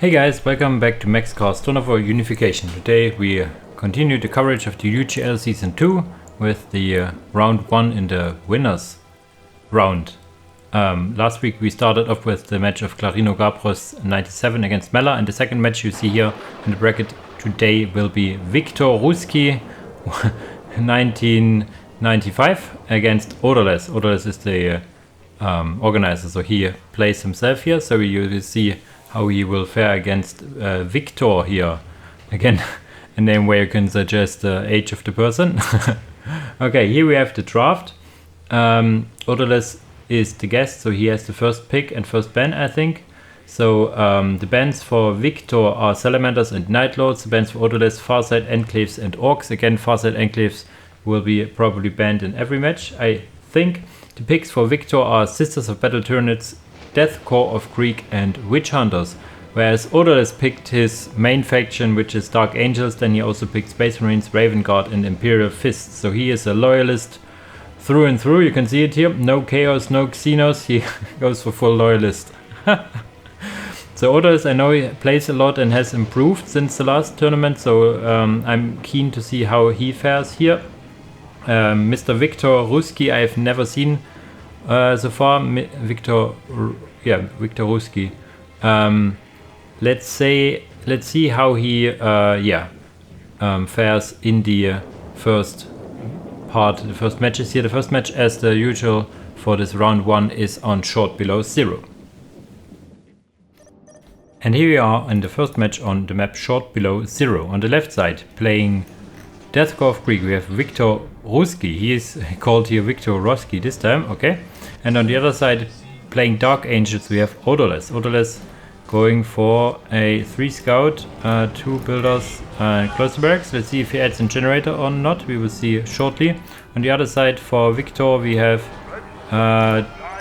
Hey guys, welcome back to Max Cars for Unification. Today we continue the coverage of the UGL Season 2 with the round 1 in the winners round. Last week we started off with the match of Clarino Gabros 97 against Mella, and the second match you see here in the bracket today will be wiktoruski 1995 against Odourless. Odourless is the organizer, so he plays himself here, so you will see how he will fare against Victor here. Again, a name where you can suggest the age of the person. Okay, here we have the draft. Odourless is the guest, so he has the first pick and first ban, I think. So the bans for Victor are Salamanders and Nightlords. The bans for Odourless, Farsight, Enclaves and Orcs. Again, Farsight, Enclaves will be probably banned in every match, I think. The picks for Victor are Sisters of Battle Tyranids, DKoK of Greek and Witch Hunters, whereas Odourless picked his main faction, which is Dark Angels. Then he also picked Space Marines, Raven Guard and Imperial Fists. So he is a loyalist through and through. You can see it here, no Chaos, no Xenos, he goes for full loyalist. So Odourless, I know he plays a lot and has improved since the last tournament, so I'm keen to see how he fares here. Mr. wiktoruski I have never seen so far. wiktoruski. Let's see how he fares in the first part. The first matches here. The first match, as the usual for this round 1, is on short below 0. And here we are in the first match on the map short below 0. On the left side, playing DKoK of Greek, we have wiktoruski. He is called here wiktoruski this time, okay. And on the other side, playing Dark Angels, we have Odourless. Odourless going for a 3 scout, 2 builders, and closer barracks. Let's see if he adds a generator or not. We will see shortly. On the other side, for Victor, we have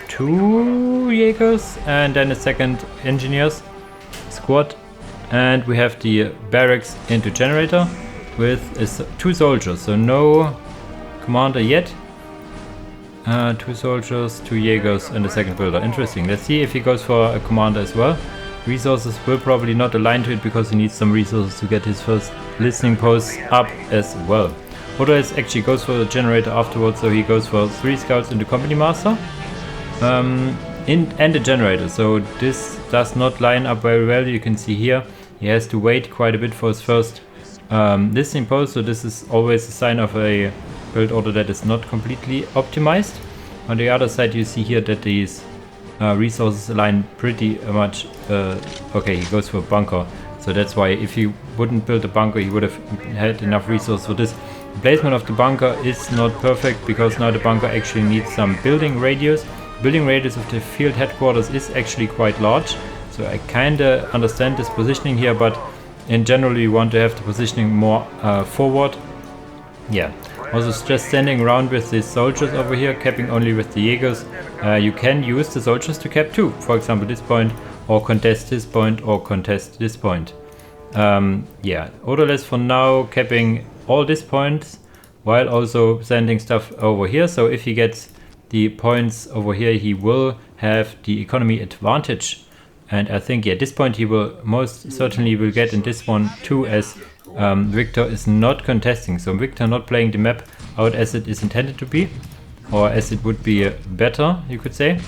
2 Jaegers and then a second engineers squad. And we have the barracks into generator with 2 soldiers, so no commander yet. 2 soldiers, 2 Jaegers and a second builder. Interesting. Let's see if he goes for a commander as well. Resources will probably not align to it because he needs some resources to get his first listening posts up as well. Odourless actually goes for the generator afterwards, so he goes for 3 scouts into company master and a generator. So this does not line up very well. You can see here he has to wait quite a bit for his first listening post, so this is always a sign of a build order that is not completely optimized. On the other side, you see here that these resources align pretty much. Okay, he goes for a bunker, so that's why if he wouldn't build a bunker, he would have had enough resources for this. The placement of the bunker is not perfect because now the bunker actually needs some building radius. Building radius of the field headquarters is actually quite large, so I kinda understand this positioning here, but in general you want to have the positioning more forward. Yeah. Also, just standing around with these soldiers over here, capping only with the Jaegers. You can use the soldiers to cap too. For example, this point, or contest this point, or contest this point. Yeah, Odourless for now capping all these points, while also sending stuff over here. So if he gets the points over here, he will have the economy advantage. And I think, yeah, this point he will most certainly will get in this one too, as Victor is not contesting. So Victor not playing the map out as it is intended to be, or as it would be better, you could say.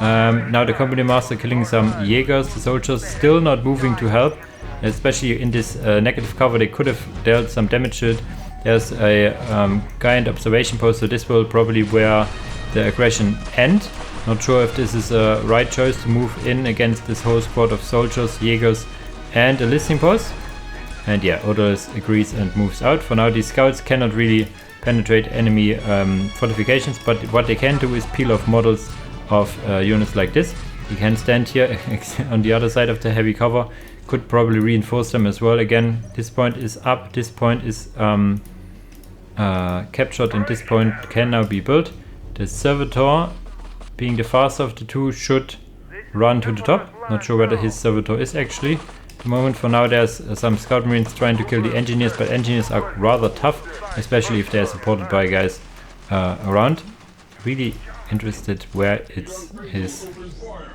Now the company master killing some Jaegers, the soldiers still not moving to help, especially in this negative cover. They could have dealt some damage to it. There's a giant observation post, so this will probably where the aggression end. Not sure if this is a right choice to move in against this whole squad of soldiers, Jaegers and a listening post. And yeah, Odourless agrees and moves out. For now, these scouts cannot really penetrate enemy fortifications, but what they can do is peel off models of units like this. You can stand here on the other side of the heavy cover, could probably reinforce them as well. Again, this point is up, this point is captured, and this point can now be built. The servitor, being the faster of the two, should run to the top. Not sure whether his servitor is actually. At the moment, for now, there's some scout marines trying to kill the engineers, but engineers are rather tough, especially if they're supported by guys around. Really interested where it's his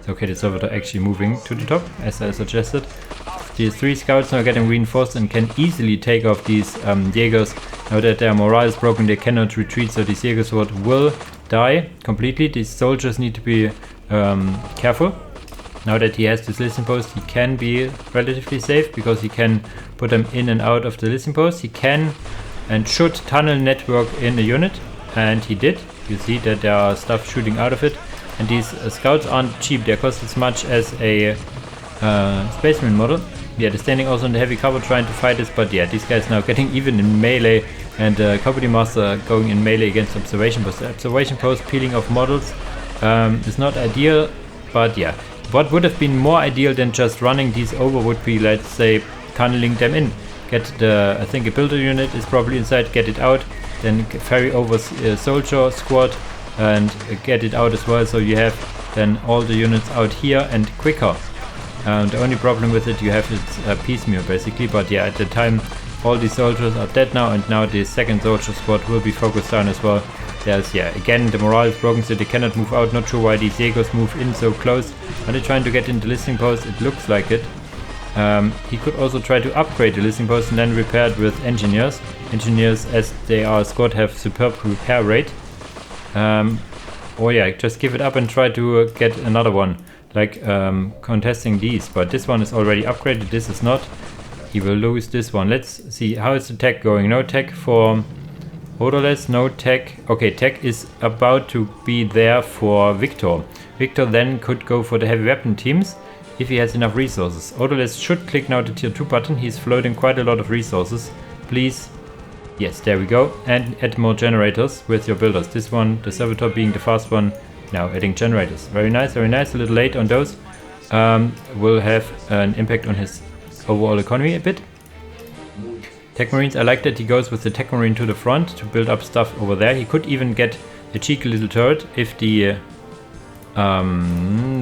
So okay, the servitor actually moving to the top, as I suggested. These 3 scouts now getting reinforced and can easily take off these Jaegers. Now that their morale is broken, they cannot retreat, so this Jaeger sword will die completely. These soldiers need to be careful. Now that he has this listening post, he can be relatively safe because he can put them in and out of the listening post. He can and should tunnel network in a unit, and he did. You see that there are stuff shooting out of it, and these scouts aren't cheap. They cost as much as a Space Marine model. Yeah, they're standing also in the heavy cover trying to fight this, but yeah, these guys now getting even in melee, and Company Master going in melee against observation post. The observation post peeling off models is not ideal, but yeah. What would have been more ideal than just running these over would be, let's say, tunneling them in. Get the, I think a builder unit is probably inside, get it out, then ferry over soldier squad and get it out as well, so you have then all the units out here and quicker. The only problem with it, you have it's piecemeal basically, but yeah, at the time all these soldiers are dead now, and now the second soldier squad will be focused down as well. There's, yeah, again the morale is broken, so they cannot move out. Not sure why these Jaegers move in so close. Are they trying to get into listening post? It looks like it. He could also try to upgrade the listening post and then repair it with engineers. Engineers, as they are a squad, have superb repair rate. Or yeah, just give it up and try to get another one, like contesting these. But this one is already upgraded, this is not. He will lose this one. Let's see, how is the tech going? No tech for Odourless, no tech. Okay, tech is about to be there for Victor. Victor then could go for the heavy weapon teams if he has enough resources. Odourless should click now the tier 2 button. He's floating quite a lot of resources. Please. Yes, there we go. And add more generators with your builders. This one, the servitor being the fast one, now adding generators. Very nice, very nice. A little late on those. Will have an impact on his overall economy a bit. Tech Marines, I like that he goes with the Tech Marine to the front to build up stuff over there. He could even get a cheeky little turret if the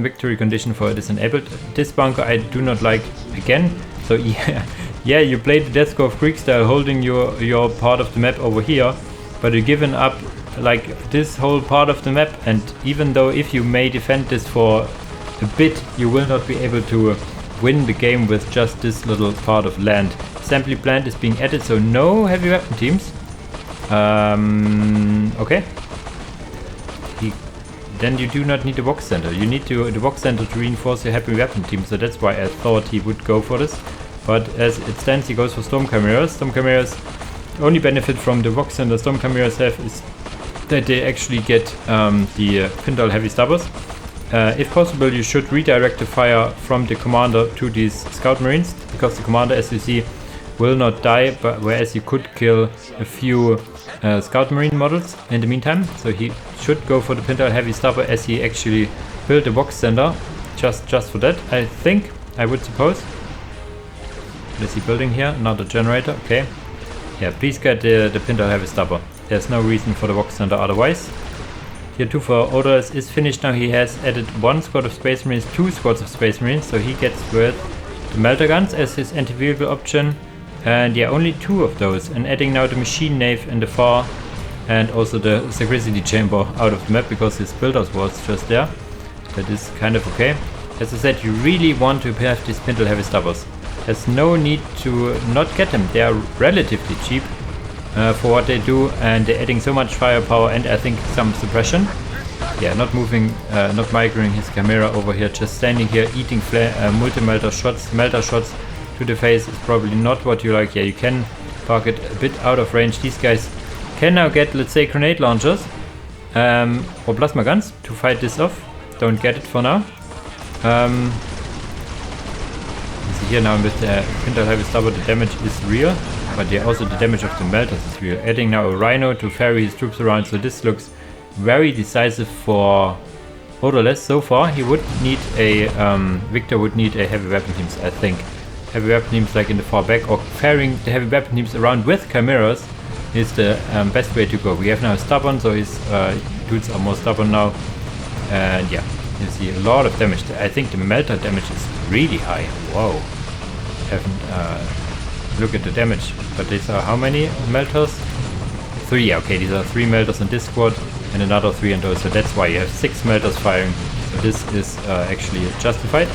victory condition for it is enabled. This bunker I do not like again. So yeah, yeah, you played the Death Score of Greek style, holding your part of the map over here, but you're given up like this whole part of the map, and even though if you may defend this for a bit, you will not be able to win the game with just this little part of land. Assembly plant is being added, so no heavy weapon teams. Okay. Then you do not need the box center. You need the box center to reinforce your heavy weapon team, so that's why I thought he would go for this. But as it stands, he goes for Storm Chimeras. Storm Chimeras only benefit from the box center Storm Chimeras have is that they actually get the Pindal heavy stabbers. If possible, you should redirect the fire from the commander to these scout marines, because the commander, as you see, will not die, but whereas you could kill a few scout marine models in the meantime. So he should go for the Pindal heavy stabber, as he actually built a box center just for that, I think, I would suppose. What is he building here? Another generator, okay. Yeah, please get the Pindal heavy stabber. There's no reason for the box center otherwise. Tier 2 for Odourless is finished now. He has added 1 squad of Space Marines, 2 squads of Space Marines, so he gets with the melter guns as his anti-vehicle option. And yeah, only 2 of those, and adding now the machine nave in the far, and also the Sagacity chamber out of the map because his builders was just there. That is kind of okay. As I said, you really want to have these Pindal heavy stabbers. There's no need to not get them. They are relatively cheap for what they do, and they're adding so much firepower and I think some suppression. Yeah, not moving, not migrating his camera over here, just standing here eating multi-melter shots, melter shots to the face is probably not what you like. Yeah, you can park it a bit out of range. These guys can now get, let's say, grenade launchers or plasma guns to fight this off. Don't get it for now. You see here now with the Pindal heavy stabber, the damage is real, but yeah, also the damage of the melters is real. Adding now a Rhino to ferry his troops around, so this looks very decisive for Odourless. So far, he would need a Victor would need a heavy weapon teams, I think. Heavy weapon teams like in the far back, or ferrying the heavy weapon teams around with chimeras is the best way to go. We have now stubborn, so his dudes are more stubborn now, and yeah, you see a lot of damage. I think the melter damage is really high. Whoa! Haven't look at the damage, but these are how many melters? 3. Okay, these are 3 melters in this squad and another 3 in those. So that's why you have 6 melters firing. So this is actually justified.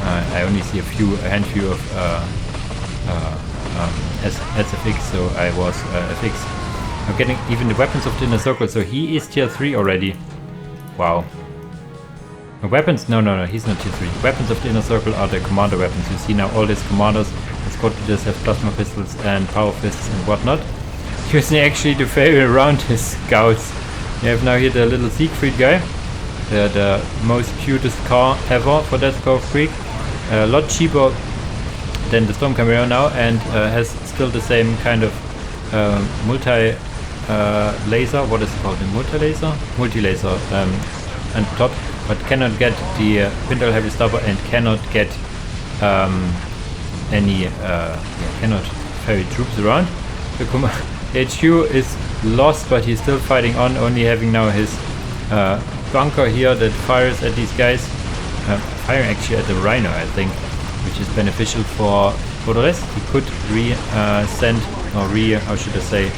I only see a handful of SFX, so I was FX. I'm getting even the weapons of the inner circle, so he is tier 3 already. Wow. Weapons? No, he's not tier 3. Weapons of the inner circle are the commander weapons. You see now all these commanders, the squad leaders have plasma pistols and power fists and whatnot. Using actually to ferry around his scouts. You have now here the little Siegfried guy. The most cutest car ever for Death Creek. A lot cheaper than the Storm Camaro now, and has still the same kind of multi laser. What is it called? The multi-laser? Multi-laser on top, but cannot get the Pintle Heavy Stopper and cannot get cannot ferry troops around. The HQ is lost, but he's still fighting on, only having now his bunker here that fires at these guys. Firing actually at the Rhino, I think, which is beneficial for Odourless. He could send or how should I say,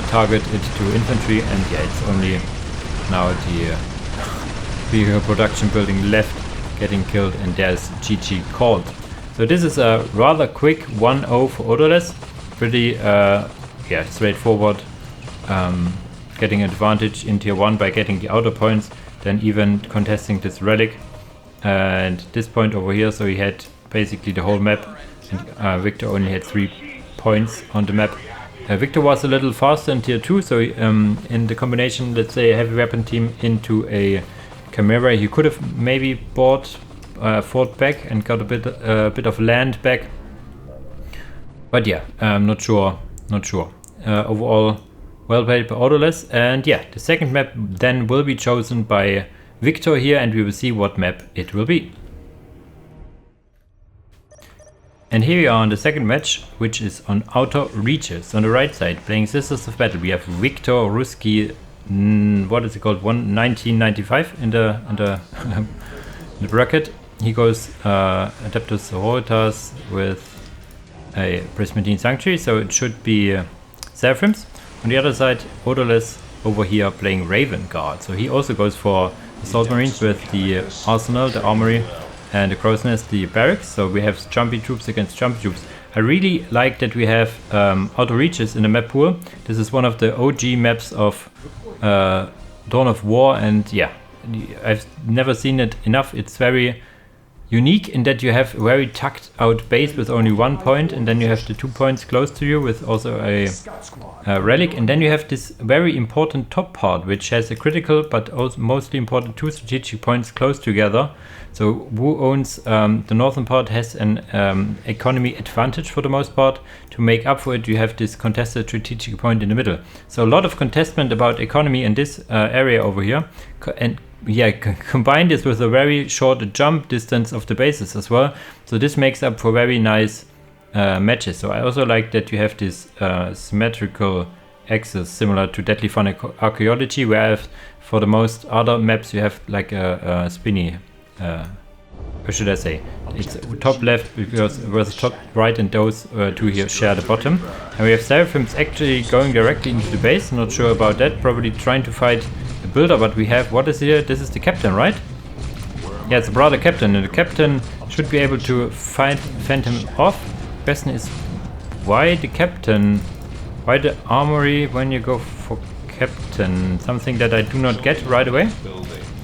target it to infantry, and yeah, it's only now the vehicle production building left getting killed, and there's GG called. So this is a rather quick 1-0 for Odourless. Pretty straightforward, getting advantage in tier 1 by getting the outer points, then even contesting this relic and this point over here. So he had basically the whole map, and Victor only had 3 points on the map. Victor was a little faster in tier 2, so in the combination, let's say a heavy weapon team into a Chimera, he could have maybe fought back and got a bit of land back. But yeah, I'm not sure. Overall, well played by Odourless. And yeah, the second map then will be chosen by Victor here, and we will see what map it will be. And here we are on the second match, which is on Outer Reaches. On the right side, playing Sisters of Battle, we have wiktoruski1995 in the bracket. He goes Adeptus Sororitas with a Prismatine Sanctuary, so it should be Seraphims. On the other side, Odourless over here playing Raven Guard. So he also goes for Assault Marines with the Arsenal, the Armory, and the Crow's Nest, the Barracks. So we have jumpy troops against jumpy troops. I really like that we have Outer Reaches in the map pool. This is one of the OG maps of Dawn of War, and yeah, I've never seen it enough. It's very unique in that you have a very tucked out base with only 1 point, and then you have the 2 points close to you with also a relic, and then you have this very important top part which has a critical but also mostly important 2 strategic points close together. So who owns the northern part has an economy advantage for the most part. To make up for it, you have this contested strategic point in the middle. So a lot of contestment about economy in this area over here, and yeah, combine this with a very short jump distance of the bases as well. So this makes up for very nice matches. So I also like that you have this symmetrical axis similar to Deadly Fun Archaeology, where for the most other maps you have like a spinny, what should I say? It's top left versus top right, and those two here share the bottom. And we have Seraphims actually going directly into the base. Not sure about that. Probably trying to fight the builder, but we have, what is here? This is the captain, right? Yeah, it's a brother captain, and the captain should be able to fend him off. Question is, why the captain? Why the armory when you go for captain? Something that I do not get right away.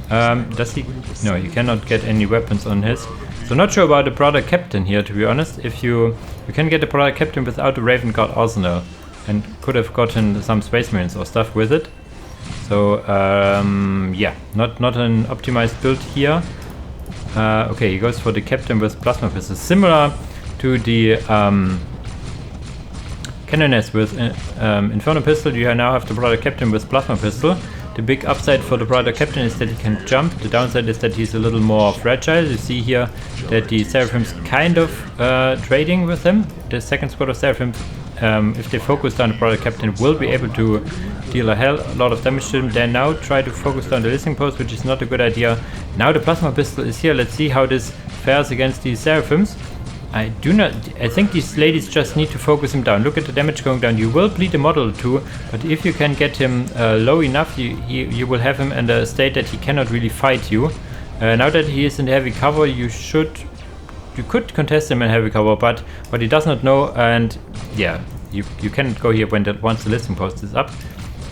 Does he? No, you cannot get any weapons on his. So not sure about the brother captain here, to be honest. If you can get the brother captain without the Raven Guard arsenal, and could have gotten some Space Marines or stuff with it. So yeah, not an optimized build here. Okay, he goes for the captain with plasma pistols, similar to the Canoness with Inferno pistol. You now have the brother captain with plasma pistol. The big upside for the brother captain is that he can jump. The downside is that he's a little more fragile. You see here that the Seraphims kind of trading with him. The second squad of Seraphims, if they focus down the brother captain, will be able to deal a lot of damage to him. They now try to focus down the listening post, which is not a good idea. Now the plasma pistol is here. Let's see how this fares against these Seraphims. I think these ladies just need to focus him down. Look at the damage going down. You will bleed a model too, but if you can get him low enough, you will have him in a state that he cannot really fight you. Now that he is in the heavy cover, you could contest him in heavy cover, but what he does not know, and yeah, you cannot go here once the listing post is up.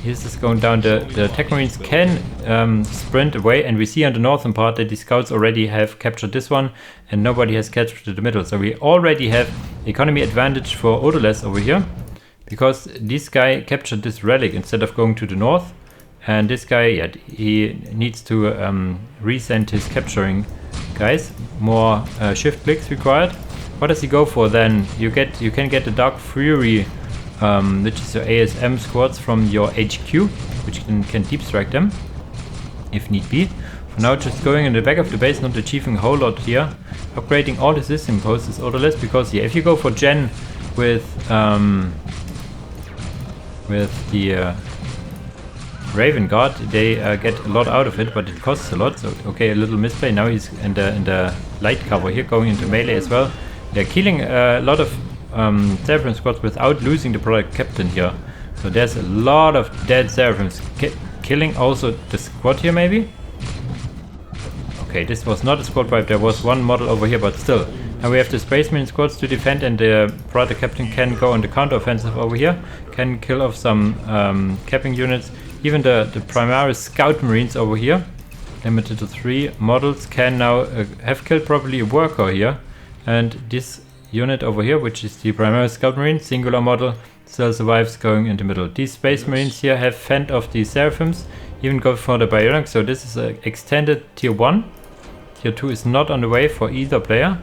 He's just going down. The Tech Marines can sprint away, and we see on the northern part that the scouts already have captured this one, and nobody has captured the middle. So we already have economy advantage for Odourless over here, because this guy captured this relic instead of going to the north, and this guy, yeah, he needs to resend his capturing guys. More shift clicks required. What does he go for then? You can get the Dark Fury, which is your ASM squads from your HQ, which can deep strike them if need be. For now, just going in the back of the base, not achieving a whole lot here. Upgrading all the system posts is Odourless, because yeah, if you go for Gen with the Raven Guard, they get a lot out of it, but it costs a lot. So okay, a little misplay. Now he's in the light cover here, going into melee as well. They're killing a lot of Seraphim squads without losing the product captain here. So there's a lot of dead Seraphims. Killing also the squad here maybe. Okay, this was not a squad wipe. There was one model over here, but still. Now we have the Space Marine squads to defend, and the product captain can go on the counter offensive over here. Can kill off some capping units. Even the Primaris Scout Marines over here, limited to 3 models, can now have killed probably a worker here. And this unit over here, which is the Primaris Scout Marine, singular model, still survives going in the middle. These Space Marines here have fend off the Seraphims, even go for the Bionic, so this is an extended tier 1. Tier 2 is not on the way for either player.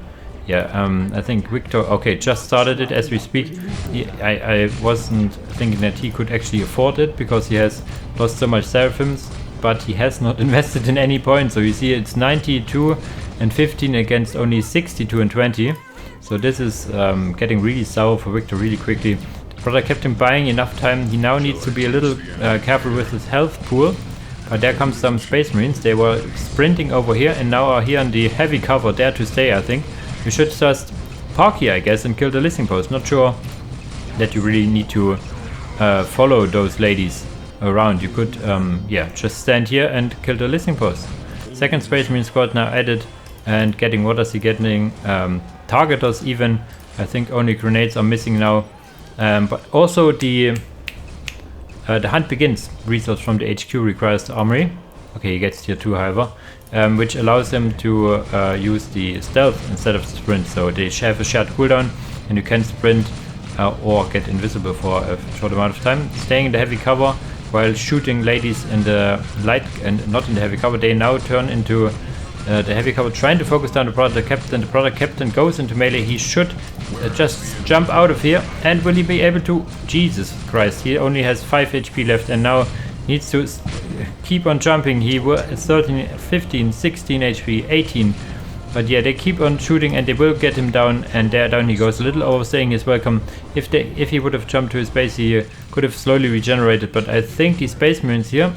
Yeah, I think okay, just started it as we speak. I wasn't thinking that he could actually afford it, because he has lost so much Seraphims, but he has not invested in any points. So you see it's 92 and 15 against only 62 and 20. So this is getting really sour for Victor really quickly. The product kept him buying enough time. He now needs to be a little careful with his health pool. But there comes some Space Marines. They were sprinting over here and now are here on the heavy cover, there to stay, I think. You should just park here, I guess, and kill the listing post. Not sure that you really need to follow those ladies around. You could, yeah, just stand here and kill the listing post. Second Space Marine squad now added, and getting, what is he getting? Targeters even. I think only grenades are missing now. But also the hunt begins. Resource from the HQ requires the armory. Okay, he gets tier 2, however. Which allows them to use the stealth instead of sprint, so they have a shared cooldown and you can sprint or get invisible for a short amount of time. Staying in the heavy cover while shooting ladies in the light and not in the heavy cover, they now turn into the heavy cover, trying to focus down the product captain. The product captain goes into melee. He should just jump out of here, and will he be able to? Jesus Christ, he only has 5 HP left and now needs to keep on jumping. He was 13, 15, 16 HP, 18. But yeah, they keep on shooting and they will get him down, and there down he goes. A little overstaying his welcome. If he would have jumped to his base, he could have slowly regenerated. But I think the Space Marines here,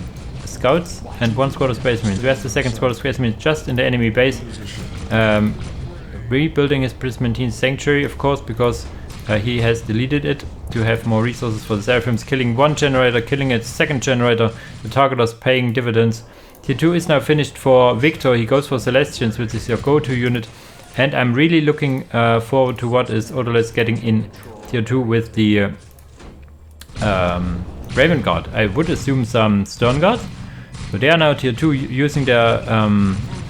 scouts and 1 squad of Space Marines. Where's the second squad of Space Marines? Just in the enemy base. Rebuilding his Prismantine Sanctuary, of course, because he has deleted it to have more resources for the Seraphims. Killing 1 generator, killing its 2nd generator. The targeters paying dividends. Tier 2 is now finished for Victor. He goes for Celestians, which is your go-to unit. And I'm really looking forward to what is Odourless getting in tier 2 with the Raven Guard. I would assume some Stern Guard. So they are now tier 2 using their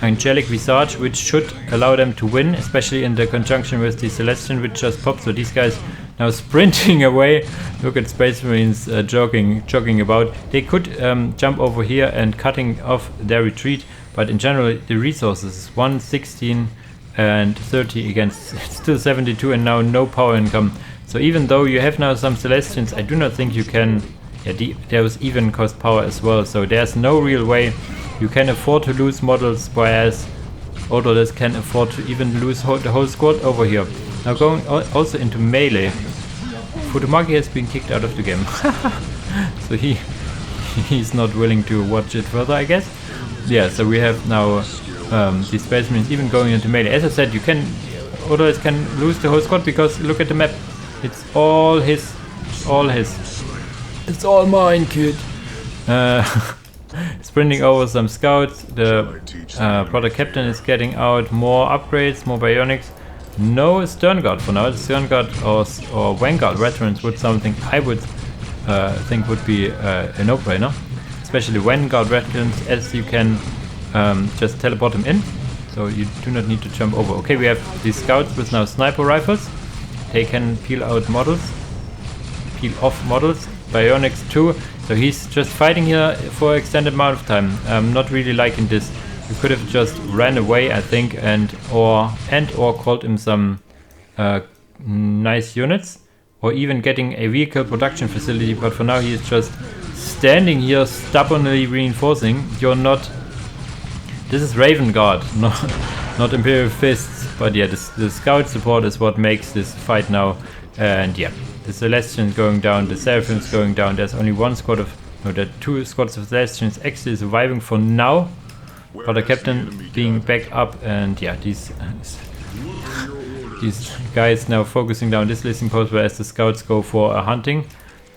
Angelic Visage, which should allow them to win, especially in the conjunction with the Celestian, which just popped. So these guys now sprinting away. Look at Space Marines jogging about. They could jump over here and cutting off their retreat, but in general the resources 1, 16 and 30 against still 72, and now no power income. So even though you have now some Celestians, I do not think you can. Yeah, there was even cost power as well, so there's no real way you can afford to lose models, whereas Odourless can afford to even lose the whole squad over here. Now going also into melee. Futomaki has been kicked out of the game. So he's not willing to watch it further, I guess. Yeah, so we have now the Space Marines even going into melee. As I said, Odourless can lose the whole squad, because look at the map. It's all his. It's all his. It's all mine, kid. sprinting over some scouts. The brother captain is getting out more upgrades, more bionics. No Stern Guard for now. The Stern Guard or Vanguard veterans would something I would think would be a no-brainer. Especially Vanguard veterans, as you can just teleport them in. So you do not need to jump over. Okay, we have these scouts with now sniper rifles. They can peel off models. Bionics too. So he's just fighting here for an extended amount of time. I'm not really liking this. You could have just ran away, I think, and or called him some nice units, or even getting a vehicle production facility. But for now, he is just standing here, stubbornly reinforcing. You're not. This is Raven Guard, not Imperial Fists. But yeah, the scout support is what makes this fight now. And yeah, the Celestians going down, the Seraphims going down. There's only one squad of, no, there are 2 squads of Celestians actually surviving for now. But the captain being back up, and yeah, these guys now focusing down this listening post, whereas the scouts go for a hunting.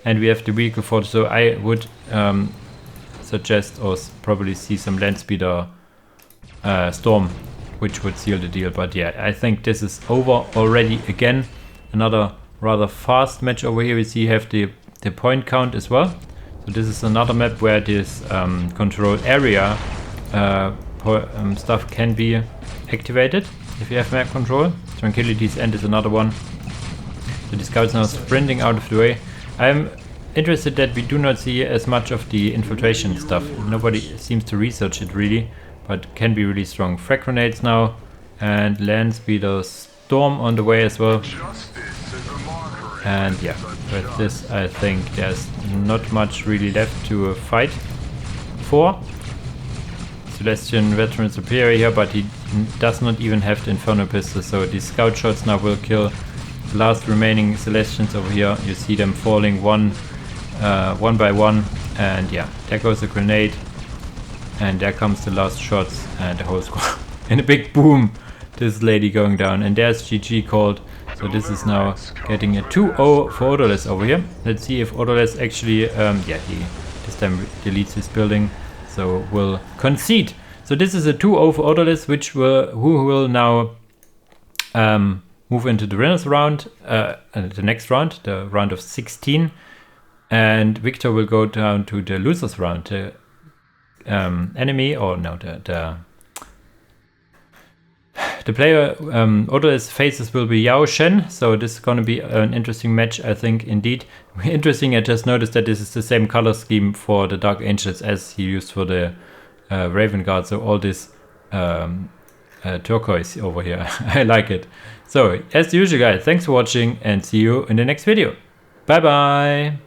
And we have the vehicle for, so I would suggest or probably see some land speeder storm, which would seal the deal. But yeah, I think this is over already again. Another rather fast match over here. We see have the point count as well. So this is another map where this control area stuff can be activated if you have map control. Tranquility's End is another one. So the scouts now sprinting out of the way. I'm interested that we do not see as much of the infiltration stuff. Nobody seems to research it really, but can be really strong. Frag grenades now, and land speeder storm on the way as well. And yeah, with this I think there's not much really left to fight for. Celestian veteran superior here, but he does not even have the Inferno pistol, so these scout shots now will kill the last remaining Celestians over here. You see them falling one by one, and yeah, there goes the grenade, and there comes the last shots, and the whole squad in a big boom, this lady going down, and there's GG called. So this is now getting a 2-0 for Odourless over here. Let's see if Odourless actually, yeah, he this time deletes his building, so will concede. So this is a 2-0 for Odourless, who will now move into the winners round, the next round, the round of 16, and Victor will go down to the losers round. The enemy, or no, the player Odourless faces will be Yao Shen, so this is going to be an interesting match, I think, indeed. Interesting, I just noticed that this is the same color scheme for the Dark Angels as he used for the Raven Guard, so all this turquoise over here. I like it. So, as usual guys, thanks for watching and see you in the next video. Bye bye!